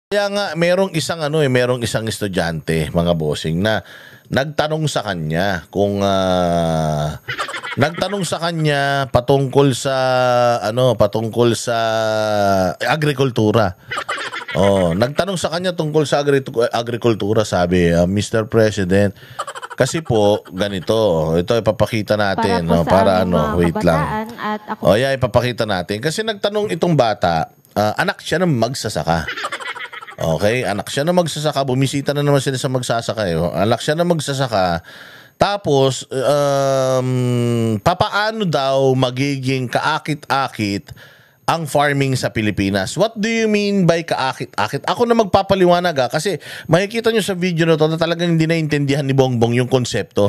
Kaya nga merong isang estudyante, mga bossing, na nagtanong sa kanya kung nagtanong sa kanya patungkol sa agrikultura. Oh, nagtanong sa kanya tungkol sa agrikultura, sabi, Mr. President, kasi po ganito, ito ipapakita Para natin, po no, sa para aming mga wait lang. kabataan at ako Oh, yeah, ipapakita natin kasi nagtanong itong bata, anak siya ng magsasaka. Okay, anak siya na magsasaka, bumisita na naman sila sa magsasaka. Anak siya na magsasaka. Tapos, papaano daw magiging kaakit-akit ang farming sa Pilipinas? What do you mean by kaakit-akit? Ako na magpapaliwanag kasi makikita nyo sa video na to na talagang hindi naintindihan ni Bongbong yung konsepto.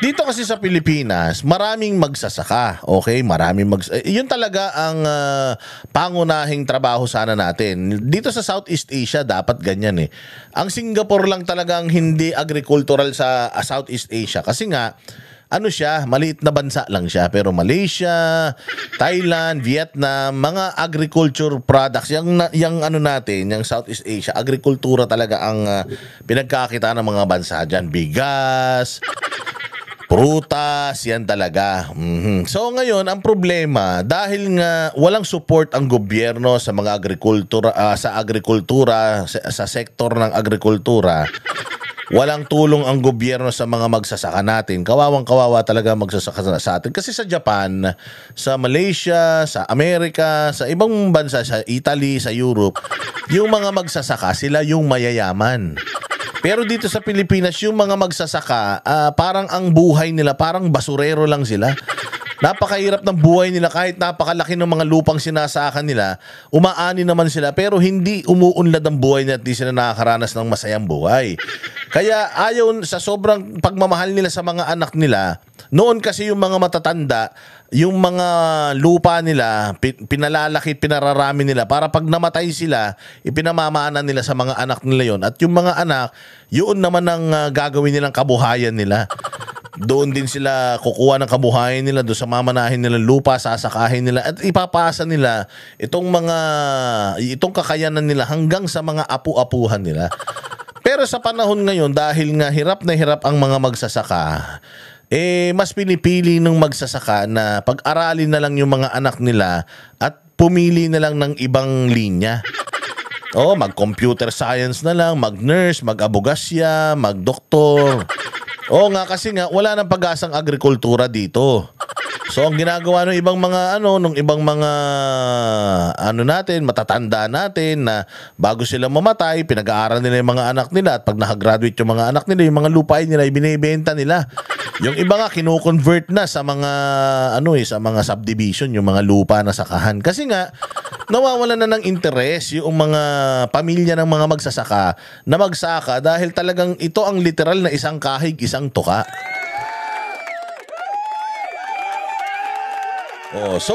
Dito kasi sa Pilipinas, maraming magsasaka. Okay, yun talaga ang pangunahing trabaho sana natin. Dito sa Southeast Asia, dapat ganyan eh. Ang Singapore lang talaga ang hindi agricultural sa Southeast Asia. Kasi nga, ano siya, maliit na bansa lang siya. Pero Malaysia, Thailand, Vietnam, mga agriculture products, yung ano natin, yung Southeast Asia, agrikultura talaga ang pinagkakita ng mga bansa dyan. Bigas, prutas, yan talaga. So ngayon, ang problema, dahil nga walang support ang gobyerno sa mga agrikultura, sa sektor ng agrikultura, walang tulong ang gobyerno sa mga magsasaka natin. Kawawang-kawawa talaga magsasaka sa atin. Kasi sa Japan, sa Malaysia, sa Amerika, sa ibang bansa, sa Italy, sa Europe, yung mga magsasaka, sila yung mayayaman. Pero dito sa Pilipinas, yung mga magsasaka, parang ang buhay nila, parang basurero lang sila. Napakahirap ng buhay nila kahit napakalaki ng mga lupang sinasakan nila, umaani naman sila pero hindi umuunlad ang buhay nila at di sila nakakaranas ng masayang buhay. Kaya ayon sa sobrang pagmamahal nila sa mga anak nila, noon kasi yung mga matatanda, yung mga lupa nila, pinalalaki, pinararami nila para pag namatay sila, ipinamamaanan nila sa mga anak nila yon. At yung mga anak, yun naman ang gagawin nilang kabuhayan nila. Doon din sila kukuha ng kabuhayan nila, doon sa mamanahin nila lupa, sasakahin nila at ipapasa nila itong kakayanan nila hanggang sa mga apu-apuhan nila. Pero sa panahon ngayon, dahil nga hirap na hirap ang mga magsasaka, mas pinipili ng magsasaka na pag-aralin na lang yung mga anak nila at pumili na lang ng ibang linya. Mag-computer science na lang, mag-nurse, mag-abogasya, mag-doktor. Nga kasi nga wala nang pag-asang agrikultura dito. So ang ginagawa ng ibang mga natin, matatanda natin na bago sila mamatay, pinag-aaral nila yung mga anak nila at pag nakagraduate yung mga anak nila, yung mga lupain nila ibinebenta nila. Yung iba nga kino-convert na sa mga sa mga subdivision yung mga lupa na sakahan. Kasi nga nawawalan na ng interes yung mga pamilya ng mga magsasaka na magsaka dahil talagang ito ang literal na isang kahig, isang tuka. So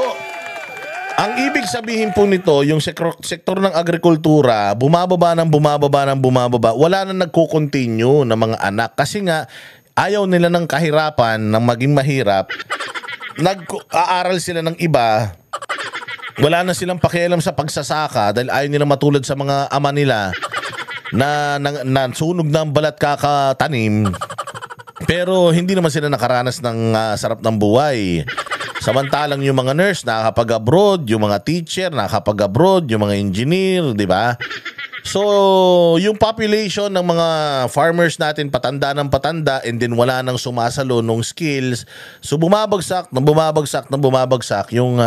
ang ibig sabihin po nito, yung sektor ng agrikultura, bumababa, wala na nagko-continue na mga anak kasi nga ayaw nila ng kahirapan, ng maging mahirap. Nag-aaral sila ng iba. Wala na silang pakialam sa pagsasaka dahil ayaw nila matulad sa mga ama nila na sunog ng balat kakatanim. Pero hindi naman sila nakaranas ng sarap ng buhay. Samantalang yung mga nurse nakakapag-abroad, yung mga teacher nakakapag-abroad, yung mga engineer, di ba? So, yung population ng mga farmers natin patanda ng patanda and then wala nang sumasalo nung skills. So, bumabagsak yung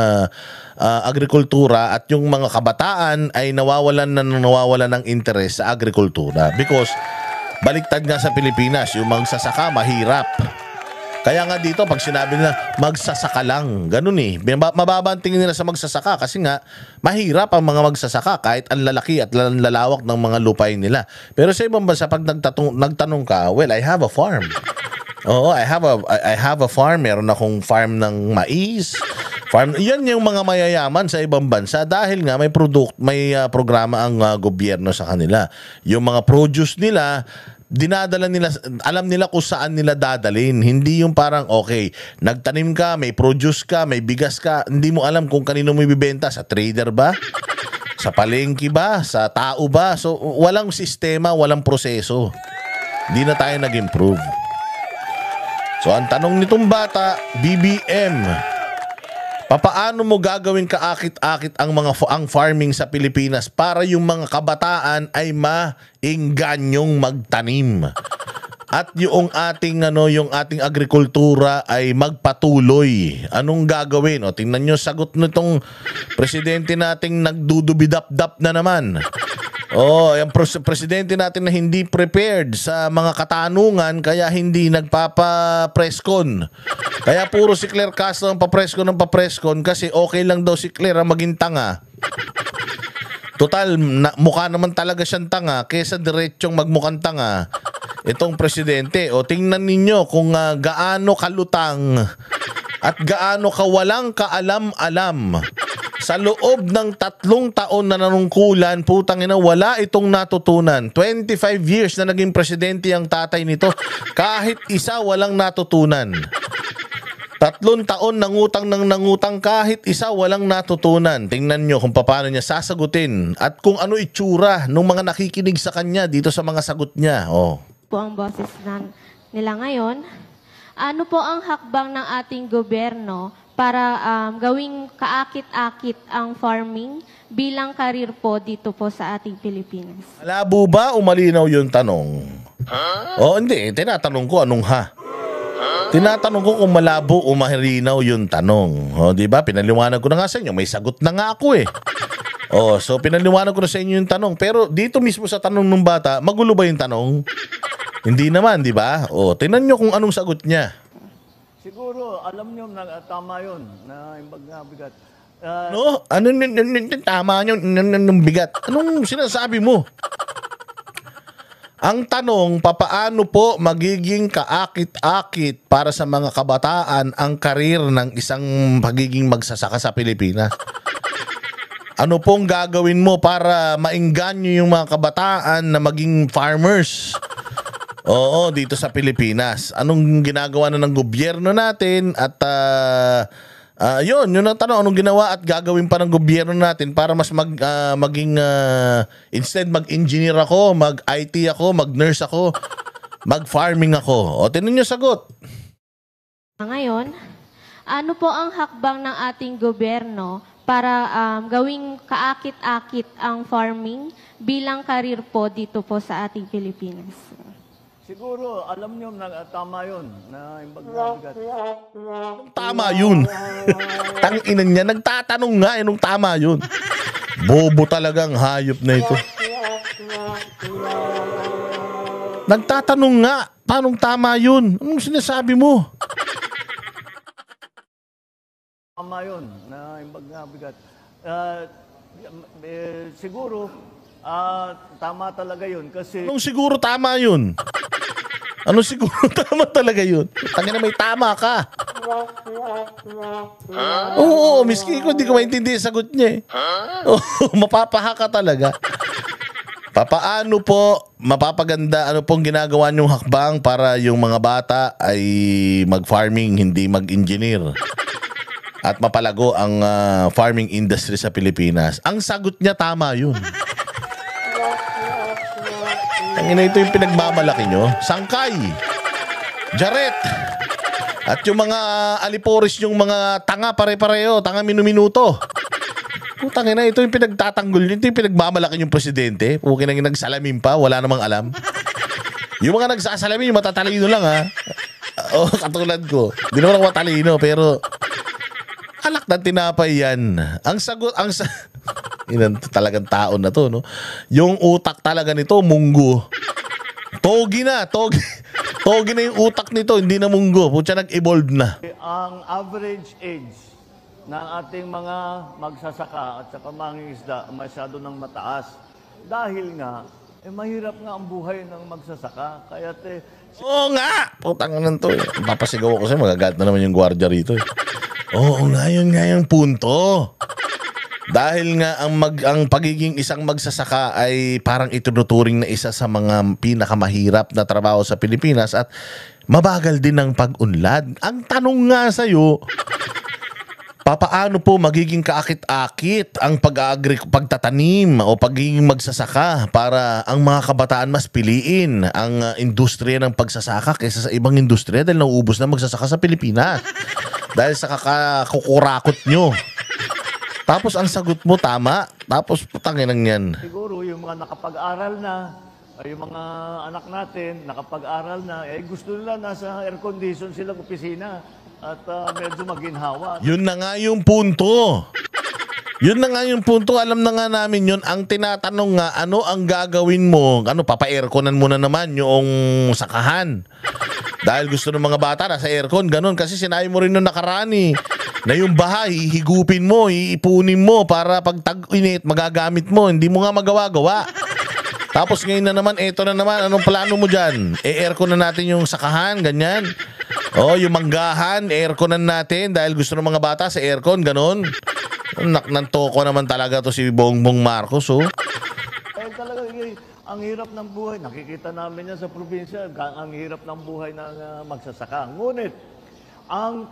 agrikultura at yung mga kabataan ay nawawalan ng interes sa agrikultura because baliktad nga sa Pilipinas, yung magsasaka mahirap. Kaya nga dito, pag sinabi nila, magsasaka lang. Ganun eh. Mababa ang tingin nila sa magsasaka kasi nga, mahirap ang mga magsasaka kahit ang lalaki at lalawak ng mga lupain nila. Pero sa ibang bansa, pag nagtanong ka, well, I have a farm. I have a farm. Meron akong farm ng mais. Yan yung mga mayayaman sa ibang bansa dahil nga may programa ang gobyerno sa kanila. Yung mga produce nila, dinadala nila, alam nila kung saan nila dadalhin. Hindi yung parang, okay, nagtanim ka, may produce ka, may bigas ka, hindi mo alam kung kanino mo ibibenta, sa trader ba? Sa palengke ba? Sa tao ba? So, walang sistema, walang proseso. Hindi na tayo nag-improve. So, ang tanong nitong bata, BBM, papaano mo gagawin kaakit-akit ang farming sa Pilipinas para yung mga kabataan ay mainganyong magtanim? At yung ating agrikultura ay magpatuloy. Anong gagawin? O tingnan niyo sagot nitong presidente nating nagdudubidap-dap na naman. Yung presidente natin na hindi prepared sa mga katanungan kaya hindi nagpapa-presscon. Kaya puro si Claire Castro ang papreskon kasi okay lang daw si Claire ang maging tanga. Total, mukha naman talaga siyang tanga kaysa diretsong magmukhang tanga. Itong presidente, tingnan ninyo kung gaano kalutang at gaano kawalang kaalam-alam. Sa loob ng 3 taon na nanungkulan, putang ina, wala itong natutunan. 25 years na naging presidente ang tatay nito. Kahit isa walang natutunan. 3 taon nangutang kahit isa walang natutunan. Tingnan nyo kung paano niya sasagutin at kung ano itsura ng mga nakikinig sa kanya dito sa mga sagot niya. Po ang boses nila ngayon. Ano po ang hakbang ng ating gobyerno para gawing kaakit-akit ang farming bilang karir po dito po sa ating Pilipinas? Malabo ba o malinaw yung tanong? Hindi. Tinatanong ko anong ha? Tinatanong ko kung malabo o malinaw yung tanong. Di ba? Pinaliwanag ko na nga sa inyo. May sagot na nga ako eh. So pinaliwanag ko na sa inyo yung tanong. Pero dito mismo sa tanong ng bata, magulo ba yung tanong? Hindi naman, di ba? Tingnan nyo kung anong sagot niya. Siguro, alam nyo na tama yun, na bigat. Tama yung bigat? Anong sinasabi mo? Ang tanong, papaano po magiging kaakit-akit para sa mga kabataan ang karir ng isang pagiging magsasaka sa Pilipinas? Ano pong gagawin mo para maengganyo yung mga kabataan na maging farmers? Dito sa Pilipinas. Anong ginagawa na ng gobyerno natin at yun ang tanong, anong ginawa at gagawin pa ng gobyerno natin para mas maging instead mag-engineer ako, mag-IT ako, mag-nurse ako, mag-farming ako. Tinan niyo sagot. Ngayon, ano po ang hakbang ng ating gobyerno para gawing kaakit-akit ang farming bilang karir po dito po sa ating Pilipinas? Siguro, alam nyo na tama yun, na bigat. Tama yun. Tanginan niya, nagtatanong nga nung tama yun. Bobo talagang hayop na ito. Nagtatanong nga, paanong tama yun? Anong sinasabi mo? Tama yun, na bigat. Siguro, tama talaga yun kasi... Anong siguro tama yun? Ano siguro tama talaga yun? Tangina, may tama ka. Oo, miski ko, hindi ko maintindihan yung sagot niya eh. Mapapaha ka talaga. Papaano po mapapaganda, ano pong ginagawa niyong hakbang para yung mga bata ay mag-farming, hindi mag-engineer? At mapalago ang farming industry sa Pilipinas. Ang sagot niya tama yun. Ang ina, ito yung pinagmamalaki nyo. Sangkay, Jaret, at yung mga aliporis yung mga tanga pare-pareho, tanga minuminuto. Putang ina, ito yung pinagtatanggol nyo. Ito yung pinagmamalaki yung presidente. Pukin ang nagsalamin pa, wala namang alam. Yung mga nagsasalamin, yung matatalino lang ha. Katulad ko. Hindi naman ako matalino, pero alak na tinapay yan. Ang sagot, talagang tao na to, no? Yung utak talaga nito, munggo. Togi na yung utak nito, hindi na munggo. Pucha, nag-evolve na. Ang average age ng ating mga magsasaka at saka mangingisda masyado ng mataas. Dahil nga, mahirap nga ang buhay ng magsasaka. Kaya Oo nga! Putang na to. Papasigaw ako sa'yo, magagalit na naman yung gwardiya rito. Oo nga, yun nga yung punto. Dahil nga ang pagiging isang magsasaka ay parang ituturing na isa sa mga pinakamahirap na trabaho sa Pilipinas at mabagal din ang pag-unlad. Ang tanong nga sa'yo, papaano po magiging kaakit-akit ang pagtatanim o pagiging magsasaka para ang mga kabataan mas piliin ang industriya ng pagsasaka kaysa sa ibang industriya dahil nauubos na magsasaka sa Pilipinas dahil sa kukurakot nyo. Tapos ang sagot mo tama, tapos putangin ng yan. Siguro yung mga nakapag-aral na, yung mga anak natin, nakapag-aral na, gusto nila nasa air condition silang opisina at medyo maginhawa. Yun na nga yung punto. Yun na nga yung punto. Alam na nga namin yun. Ang tinatanong nga, ano ang gagawin mo? Ano, papa-airconan mo na naman yung sakahan. Dahil gusto ng mga bata na sa aircon, ganun. Kasi sinabi mo rin nung nakaraan na yung bahay, higupin mo, iipunin mo para pag tag-init, magagamit mo. Hindi mo nga magawa-gawa. Tapos ngayon na naman, eto na naman, anong plano mo dyan? Aircon na natin yung sakahan, ganyan. Yung manggahan, airconan natin dahil gusto ng mga bata sa aircon, ganun. Nantoko naman talaga to si Bongbong Marcos, Talaga, ang hirap ng buhay. Nakikita namin yan sa probinsya. Ang hirap ng buhay ng magsasaka. Ngunit, ang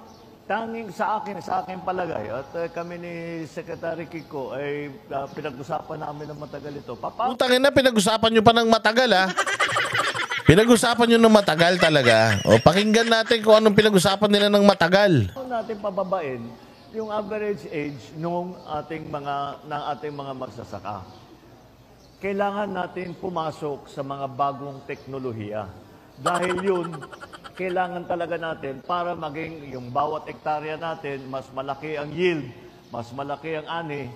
tanging sa akin palagay, at kami ni Secretary Kiko ay pinag-usapan namin ng matagal ito. Putangin na, pinag-usapan nyo pa ng matagal, ha? Pinag-usapan nyo ng matagal talaga. Pakinggan natin kung anong pinag-usapan nila ng matagal. Natin pababain yung average age ng ating mga magsasaka. Kailangan natin pumasok sa mga bagong teknolohiya. Dahil yun, kailangan talaga natin para maging yung bawat hektarya natin, mas malaki ang yield, mas malaki ang ani,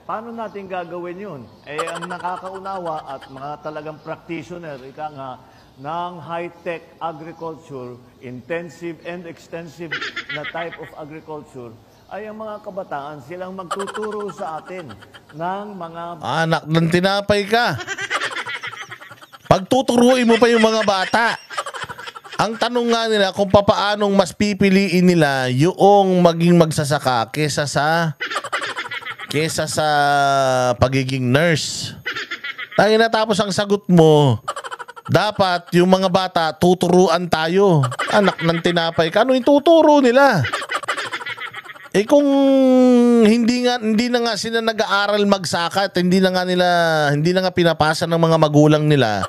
paano natin gagawin yun? Ang nakakaunawa at mga talagang practitioner, ika nga, ng high-tech agriculture, intensive and extensive na type of agriculture, ay ang mga kabataan silang magtuturo sa atin ng mga... Anak ng tinapay ka. Pagtuturuin mo pa yung mga bata. Ang tanong nga nila kung papaanong mas pipiliin nila yung maging magsasaka kesa sa pagiging nurse. Tangina, tapos ang sagot mo, dapat yung mga bata tuturuan tayo. Anak ng tinapay ka, ano yung tuturo nila? Kung hindi na nga sila nag-aaral magsaka at hindi na nga pinapasa ng mga magulang nila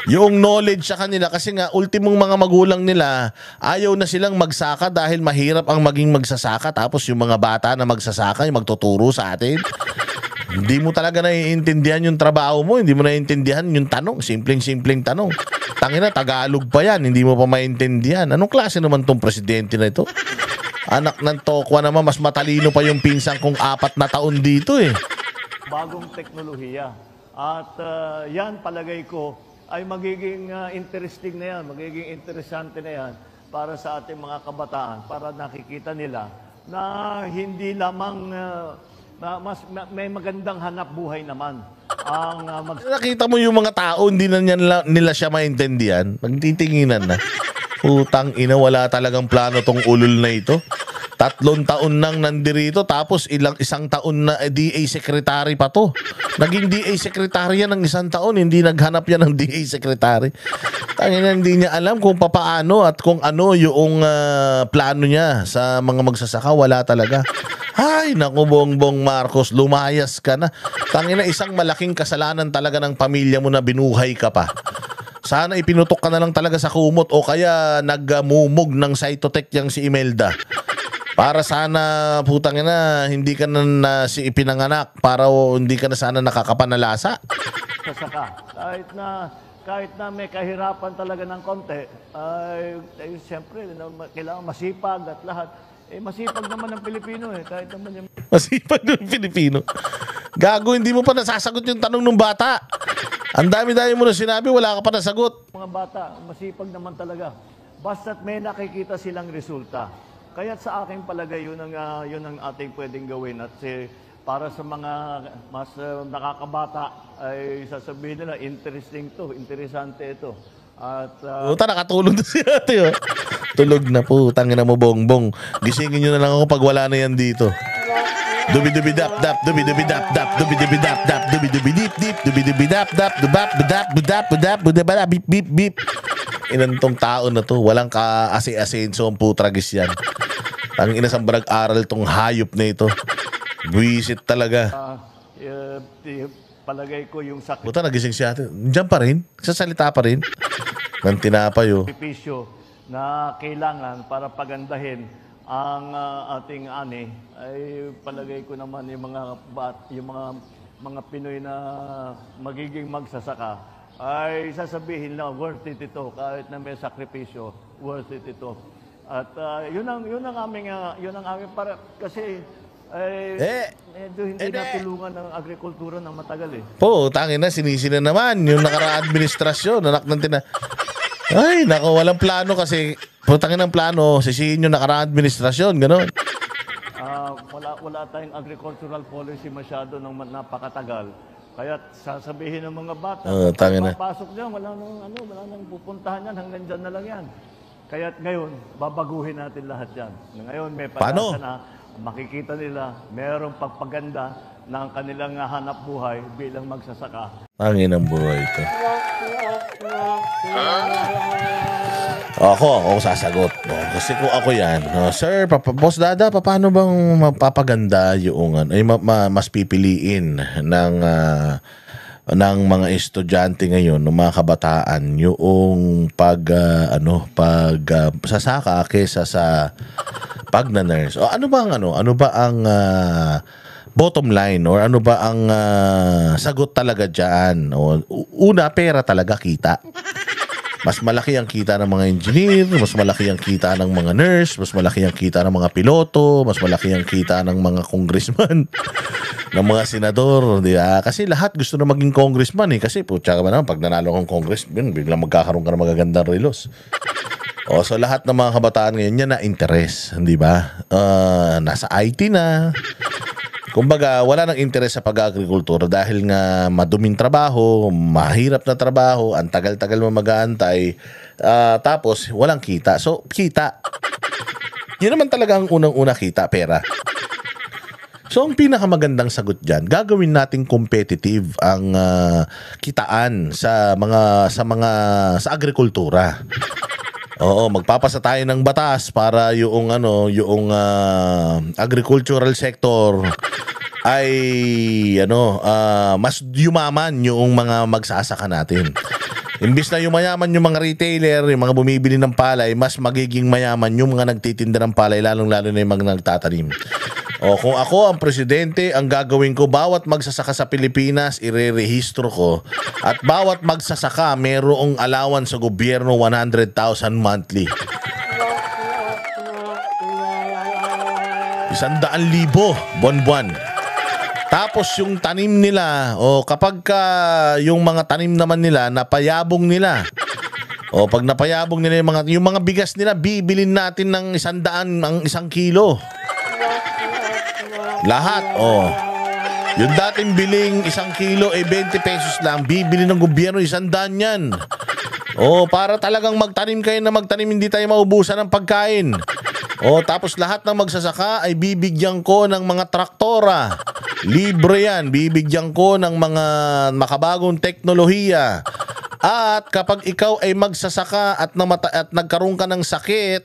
yung knowledge sa kanila, kasi nga ultimong mga magulang nila ayaw na silang magsaka dahil mahirap ang maging magsasaka, tapos yung mga bata na magsasaka yung magtuturo sa atin. Hindi mo talaga naiintindihan yung trabaho mo, hindi mo naiintindihan yung tanong, simpleng tanong. Tangina, Tagalog pa yan, hindi mo pa maintindihan. Anong klase naman tong presidente na ito? Anak ng tokwa naman, mas matalino pa yung pinsan kong 4 na taon dito Bagong teknolohiya. At yan, palagay ko, ay magiging interesting na yan, magiging interesante na yan para sa ating mga kabataan, para nakikita nila na hindi lamang may magandang hanap buhay naman ang Nakita mo yung mga tao, hindi na nila siya maintindihan. Magtitinginan na. Putang ina, wala talagang plano tong ulol na ito. 3 taon nang nandirito, tapos isang taon na DA secretary pa to. Naging DA secretary yan ng 1 taon, hindi naghanap yan ng DA secretary. Tangina, hindi niya alam kung papaano at kung ano yung plano niya sa mga magsasaka. Wala talaga. Ay, naku, Bongbong Marcos, lumayas ka na. Tangina, isang malaking kasalanan talaga ng pamilya mo na binuhay ka pa. Sana ipinutok ka na lang talaga sa kumot o kaya nagmumog ng cytotech yang si Imelda. Para sana, putang ina, hindi ka na ipinanganak para hindi ka na sana nakakapanalasa. sasaka. Kahit na may kahirapan talaga ng konti, ay siyempre, kailangan masipag at lahat. Masipag naman ng Pilipino kahit naman yung... Masipag ng Pilipino. Gago, hindi mo pa nasasagot yung tanong ng bata. Ang dami-dami mo na sinabi, wala ka pa nasagot. Mga bata, masipag naman talaga. Basta't may nakikita silang resulta. Kaya't sa aking palagay, yun ang ating pwedeng gawin. At para sa mga mas nakakabata, ay sasabihin nila, interesting to, interesante ito. At Puta, nakatulog na si ate. Tulog na po, tangin na mo, Bongbong. Gisingin nyo na lang ako pag wala na yan dito. Dubi-dubi-dap-dap, dubi-dubi-dap-dap, dubi-dubi-dap-dap, dubi-dubi-dip-dip, dubi-dubi-dap-dap, dubap-budap-budap-budap, budabala, bip-bip-bip. Inantong tao na to, walang ka-ase-asenso ang putragis yan. Ang inasang nag-aral tong hayop na ito. Buwisit talaga. Palagay ko yung Buta, nagising siya. Diyan pa rin. Sasalita pa rin. Nang tinapay, oh. sakripisyo na kailangan para pagandahin ang ating ani ay palagay ko naman yung mga Pinoy na magiging magsasaka ay sasabihin na worth it ito kahit na may sakripisyo, worth it ito. At yun ang aming para kasi medyo hindi natulungan ng agrikultura ng matagal eh. Po, tangin na, sinisi na naman yung nakaraang administrasyon, anak ng Ay, nako, walang plano kasi, putangin ng plano, sisihin yung nakaraang administrasyon, gano'n. Wala tayong agricultural policy masyado ng napakatagal. Kaya sasabihin ng mga bata, papasok niyan, wala nang pupuntahan yan, hanggang dyan na lang yan. Kaya ngayon, babaguhin natin lahat yan. Ngayon, may pag-asa na makikita nila mayroong pagpaganda ng kanilang hanap buhay bilang magsasaka. Tangin ang buhay ito. Ako sasagot. Kasi kung ako yan, Sir, Boss Dada, paano bang mapapaganda yung mas pipiliin ng mga estudyante ngayon, ng mga kabataan, yung sasaka kaysa sa pag-nurse? O ano ba ang bottom line or ano ba ang sagot talaga diyan? Una, pera talaga, kita. Mas malaki ang kita ng mga engineer, mas malaki ang kita ng mga nurse, mas malaki ang kita ng mga piloto, mas malaki ang kita ng mga congressman, ng mga senador, di ba? Kasi lahat gusto na maging congressman eh. Kasi tsaka ba naman, pag nanalo kang congressman, biglang magkakaroon ka ng magagandang relos. So lahat ng mga kabataan ngayon yan na interest, di ba? Nasa IT na. Kumbaga, wala nang interes sa pag-agrikultura dahil nga maduming trabaho, mahirap na trabaho, ang tagal-tagal mo mag-aantay, tapos walang kita. So, kita. Yun naman talaga ang unang-una, kita, pera. So, ang pinakamagandang sagot dyan, gagawin nating competitive ang kitaan sa agrikultura. Oo, magpapasa tayo ng batas para yung agricultural sector ay mas yumaman yung mga magsasaka natin. Imbis na yumayaman yung mga retailer, yung mga bumibili ng palay, mas magiging mayaman yung mga nagtitinda ng palay, lalong-lalo na yung mga nagtatanim. Kung ako ang presidente, ang gagawin ko, bawat magsasaka sa Pilipinas, irerehistro ko. At bawat magsasaka, mayroong allowance sa gobyerno 100,000 monthly. 100,000 buwan-buwan. Tapos yung tanim nila, kapag yung mga tanim naman nila, napayabong nila. Pag napayabong nila yung mga bigas nila, bibilin natin ng 100 ang 1 kilo. Lahat, yung dating biling 1 kilo 20 pesos lang, bibili ng gobyerno 100 yan. Para talagang magtanim kayo na magtanim, hindi tayo maubusan ng pagkain. Tapos lahat ng magsasaka ay bibigyan ko ng mga traktora. Libre yan. Bibigyan ko ng mga makabagong teknolohiya. At kapag ikaw ay magsasaka at nagkaroon ka ng sakit,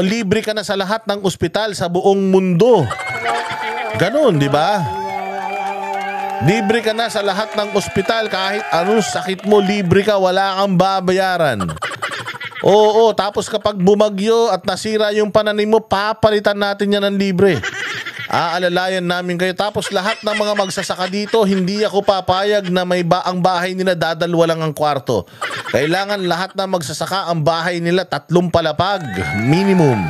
libre ka na sa lahat ng ospital sa buong mundo. Ganon, di ba? Libre ka na sa lahat ng ospital, kahit anong sakit mo, libre ka, wala kang babayaran. Tapos kapag bumagyo at nasira yung pananim mo, papalitan natin yan ng libre. Aalalayan namin kayo. Tapos lahat ng mga magsasaka dito, hindi ako papayag na ang bahay nila dadalwa lang ang kwarto. Kailangan lahat ng magsasaka, ang bahay nila 3 palapag, minimum.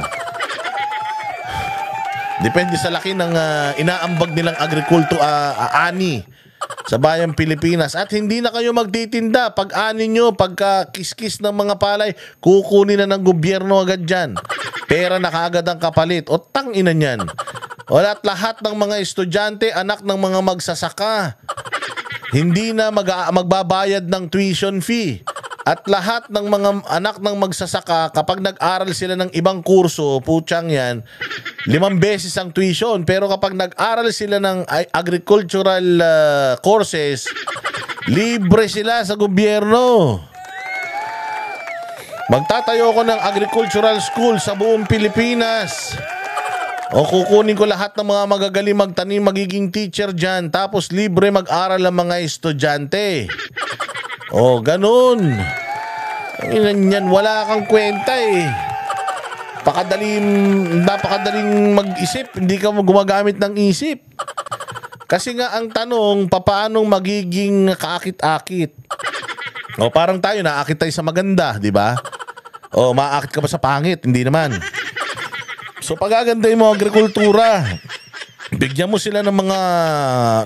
Depende sa laki ng inaambag nilang ani sa bayang Pilipinas. At hindi na kayo magtitinda. Pag ani nyo, pagka kiskis ng mga palay, kukunin na ng gobyerno agad dyan. Pera na kaagad ang kapalit. Tangina niyan. At lahat ng mga estudyante, anak ng mga magsasaka, hindi na magbabayad ng tuition fee. At lahat ng mga anak ng magsasaka, kapag nag-aral sila ng ibang kurso, putyang yan, 5 beses ang tuition. Pero kapag nag-aral sila ng agricultural courses, libre sila sa gobyerno. Magtatayo ako ng agricultural school sa buong Pilipinas. O kukunin ko lahat ng mga magagaling magtanim, magiging teacher dyan. Tapos libre mag-aral ang mga estudyante. O, ganun. Yan, wala kang kwenta eh. Napakadaling mag-isip. Hindi ka gumagamit ng isip. Kasi nga ang tanong, paano magiging kaakit-akit? O parang tayo, naakit tayo sa maganda, di ba? O maakit ka ba sa pangit? Hindi naman. So pagagandahin mo agrikultura, bigyan mo sila ng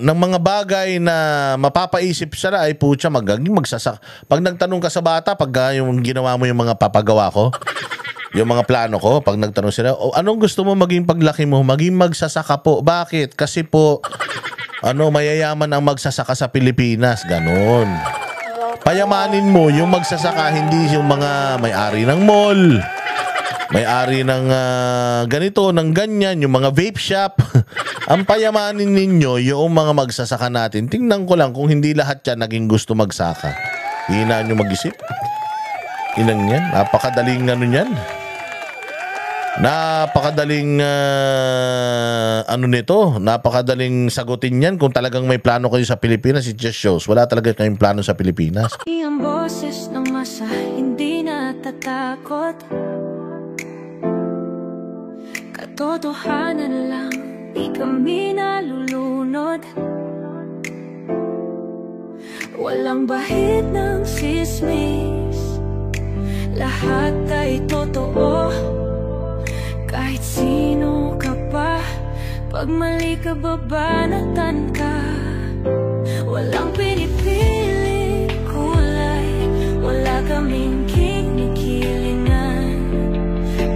mga bagay na mapapaisip sila, ay putya, magsasak. Pag nagtanong ka sa bata, pag yung ginawa mo yung mga papagawa ko, yung mga plano ko, pag nagtanong sila, anong gusto mo maging paglaki mo? Maging magsasaka po. Bakit? Kasi po, mayayaman ang magsasaka sa Pilipinas. Ganon. Payamanin mo yung magsasaka, hindi yung mga may-ari ng mall, may-ari ng ganito, ng ganyan, yung mga vape shop. Ang payamanin ninyo yung mga magsasaka natin. Tingnan ko lang kung hindi lahat yan naging gusto magsaka. Hinaan nyo mag-isip. Inang yan. Napakadaling yan. Napakadaling nito. Napakadaling sagutin yan. Kung talagang may plano kayo sa Pilipinas, it just shows. Wala talaga kayong plano sa Pilipinas. Ang boses ng masa, hindi natatakot. Katotohanan lang, di kami nalulunod. Walang bahid ng sismis, lahat ay totoo. Kahit sino ka pa, pag mali ka babanatan ka. Walang pinipili kulay, wala kaming kinikilingan.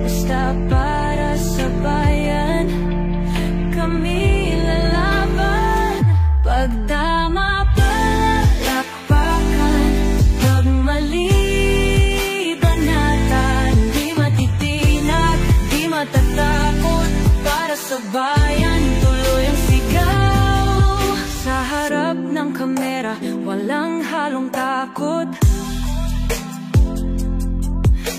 Basta para sa bayan, kami lalaban. Pag tama palakpakan, pag mali banatan. Di matitinag, di matatakot, para sa bayan tuloy ang sigaw. Sa harap ng kamera, walang halong takot.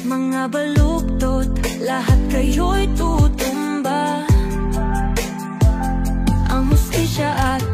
Mga baluktot, lahat kayo'y tutumba. Ang hustisya at